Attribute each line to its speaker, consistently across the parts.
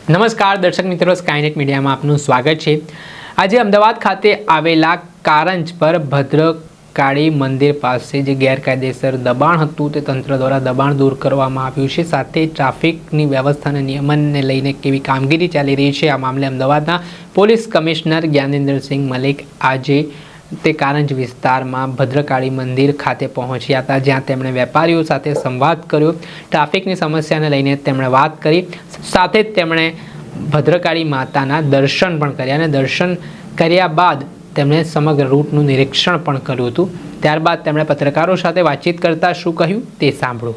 Speaker 1: નમસ્કાર દર્શક મિત્રો, સ્કાયનેટ મીડિયામાં આપનું સ્વાગત છે। આજે અમદાવાદ ખાતે આવેલા કારંજ પર ભદ્રકાળી મંદિર પાસે જે ગેરકાયદેસર દબાણ હતું તે તંત્ર દ્વારા દબાણ દૂર કરવામાં આવ્યું છે। સાથે ટ્રાફિકની વ્યવસ્થાના નિયમનને લઈને કેવી કામગીરી ચાલી રહી છે આ મામલે અમદાવાદના પોલીસ કમિશનર જ્ઞાનેન્દ્રસિંહ મલિક આજે તે કારંજ વિસ્તારમાં ભદ્રકાળી મંદિર ખાતે પહોંચ્યા હતા, જ્યાં તેમણે વેપારીઓ સાથે સંવાદ કર્યો। ટ્રાફિકની સમસ્યાને લઈને તેમણે વાત કરી, સાથે જ તેમણે ભદ્રકાળી માતાના દર્શન પણ કર્યા અને દર્શન કર્યા બાદ તેમણે સમગ્ર રૂટનું નિરીક્ષણ પણ કર્યું હતું। ત્યારબાદ તેમણે પત્રકારો સાથે વાતચીત કરતા શું કહ્યું તે સાંભળો।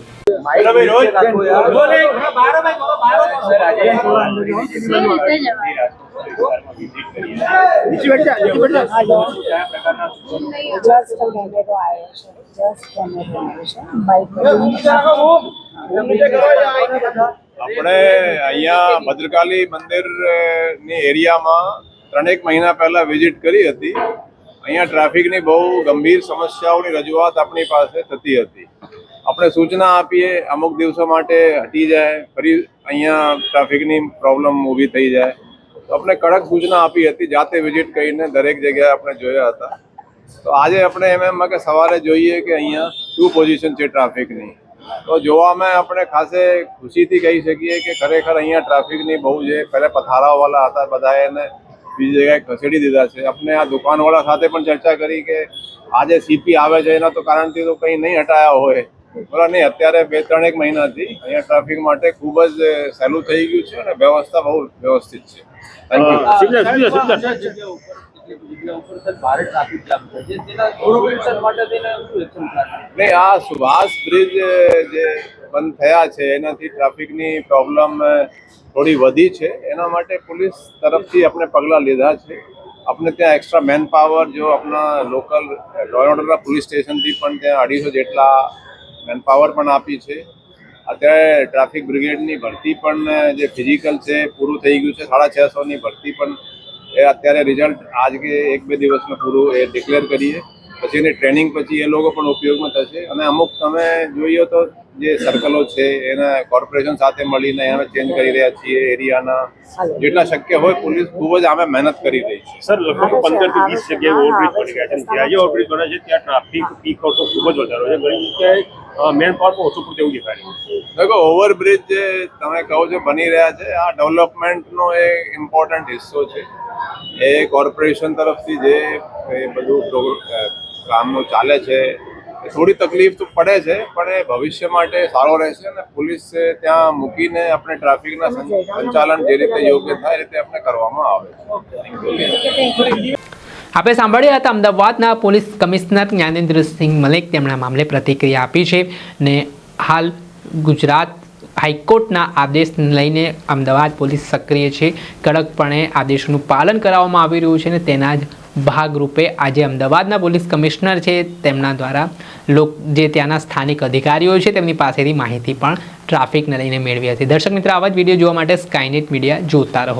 Speaker 2: આપણે અહીંયા ભદ્રકાળી મંદિરની એરિયામાં 3 મહિના પહેલા વિઝિટ કરી હતી। અહીંયા ટ્રાફિકની બહુ ગંભીર સમસ્યાઓની રજૂઆત આપણી પાસે થતી હતી। આપણે સૂચના આપીએ અમુક દિવસો માટે હટી જાય, ફરી અહીંયા ટ્રાફિકની પ્રોબ્લેમ ઊભી થઈ જાય, તો આપણે કડક સૂચના આપી હતી। જાતે વિઝિટ કરીને દરેક જગ્યાએ આપણે જોયા હતા। તો આજે આપણે એમ કે સવારે જોઈએ કે અહીંયા શું પોઝિશન છે ટ્રાફિકની, તો જોવામાં આપણે ખાસે ખુશીથી કહી શકીએ કે ખરેખર અહીંયા ટ્રાફિકની બહુ જે પહેલાં પથારાવાળા હતા બધા એને બીજી જગ્યાએ ખસેડી દીધા છે। આપણે આ દુકાનવાળા સાથે પણ ચર્ચા કરી કે આજે સીપી આવે છે એના તો કારણથી તો કંઈ નહીં હટાયા હોય, બરાબર નહીં। અત્યારે 2-3 મહિનાથી અહીંયા ટ્રાફિક માટે ખૂબ જ સહેલું થઈ ગયું છે અને વ્યવસ્થા બહુ વ્યવસ્થિત છે। Thank you. नहीं, आ सुभाष ब्रिज जे बंद थया छे एनाथी ट्राफिकनी प्रॉब्लम थोड़ी वधी छे। एना माटे पुलिस तरफथी अपने पगला लीधा छे। अपने त्या एक्स्ट्रा मैन पावर जो अपना local law and order police station थी पण त्या 250 जेटला मैन पावर पण आपी छे। अत्यारे ट्राफिक ब्रिगेडनी भरती पण जे फिजिकल छे पूरुं थई गयुं छे। 650 ની ભરતી પણ એ અત્યારે રિઝલ્ટ આજ કે 1-2 દિવસમાં પૂરું એ ડિક્લેર કરીએ, પછી એની ટ્રેનિંગ પછી એ લોકો પણ ઉપયોગમાં થશે। અને અમુક તમે જોઈએ તો જે સર્કલો છે એને કોર્પોરેશન સાથે મળીને અમે ચેન્જ કરી રહ્યા છીએ। એરિયાના જેટલા શક્ય હોય પોલીસ ખૂબ જ આમે મહેનત કરી રહી છે।
Speaker 3: સર, લગભગ 15 થી 20 જગ્યાએ ઓવરબ્રિજ બની ગયા છે। જ્યાં જે ઓવરબ્રિજ બને છે ત્યાં ટ્રાફિક પીક આવતો ખૂબ જ વધારો છે। ઘણી જગ્યાએ મેન પાવર પણ ઓછું પૂરતું એવું દેખાય છે।
Speaker 2: देखो ओवरब्रिज जे તમે કહો છો બની રહ્યા છે, આ ડેવલપમેન્ટનો એક ઇમ્પોર્ટન્ટ હિસ્સો છે। એ કોર્પોરેશન તરફથી જે એ બધું કામનું ચાલે છે, એ થોડી તકલીફ તો પડે છે પણ એ ભવિષ્ય માટે સારો રહેશે અને પોલીસ ત્યાં મૂકીને આપણે ટ્રાફિકના સંચાલન જે રીતે યોગ્ય થાય એ રીતે આપણે કરવામાં આવે છે।
Speaker 1: આપણે સાંભળ્યા હતા અમદાવાદના પોલીસ કમિશનર જ્ઞાનેન્દ્રસિંહ મલિક, તેમણે મામલે પ્રતિક્રિયા આપી છે ને હાલ ગુજરાત હાઈકોર્ટના આદેશને લઈને અમદાવાદ પોલીસ સક્રિય છે। કડકપણે આદેશનું પાલન કરાવવામાં આવી રહ્યું છે અને તેના જ ભાગરૂપે આજે અમદાવાદના પોલીસ કમિશનર છે તેમના દ્વારા જે ત્યાંના સ્થાનિક અધિકારીઓ છે તેમની પાસેથી માહિતી પણ ટ્રાફિકને લઈને મેળવી હતી। દર્શક મિત્રો, આવા જ વિડીયો જોવા માટે સ્કાયનેટ મીડિયા જોતા રહો।